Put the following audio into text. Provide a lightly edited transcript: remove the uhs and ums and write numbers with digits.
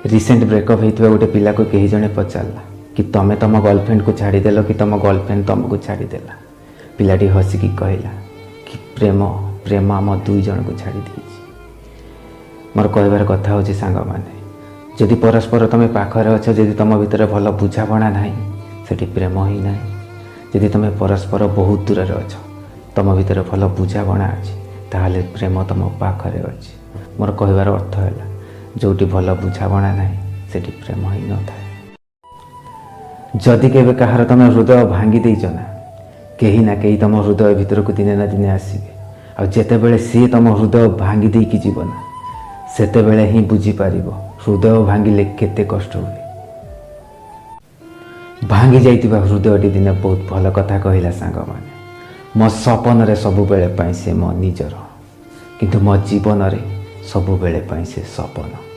Recent breakup होता गोटे पिला को कहीं जड़े पचारा कि तुम्हें तुम गर्लफ्रेंड को छाड़देल कि तुम गर्लफ्रेंड तुमको छाड़देला। पिलाटी हसिकी कहला कि प्रेम प्रेम आम दुई जन को छाड़ी मोर कहबार कथा हूँ सांग मैंने जदि परस्पर तुम पाखरे अच्छ जदि तुम भीतर भल बुझापणा ना से प्रेम ही ना। जदि तुम परस्पर बहुत दूर अच्छ तुम भीतर भल बुझापणा अच्छी ताहले प्रेम तुम पाखरे अच्छी। मोर कहबार अर्थ है जोटी भल बुझापणा ना से प्रेम ही न था। जदि केवे कहार तुम हृदय भांगी देच ना कहीं ना कहीं तुम हृदय भीतर को दिने ना दिने आसबे आ जितेबले सी तुम हृदय भांगी देकी जीवन सेतेबेले ही बुझीपार हृदय भांगिले केते कष्ट हुए। भांगी जाइतिबा हृदयटी दिने बहुत भल कथा कहला सांग माने मो सपन रे सबु बेले पाई से मो निजर किंतु मो जीवन रे सबु बेले पाई से सपन।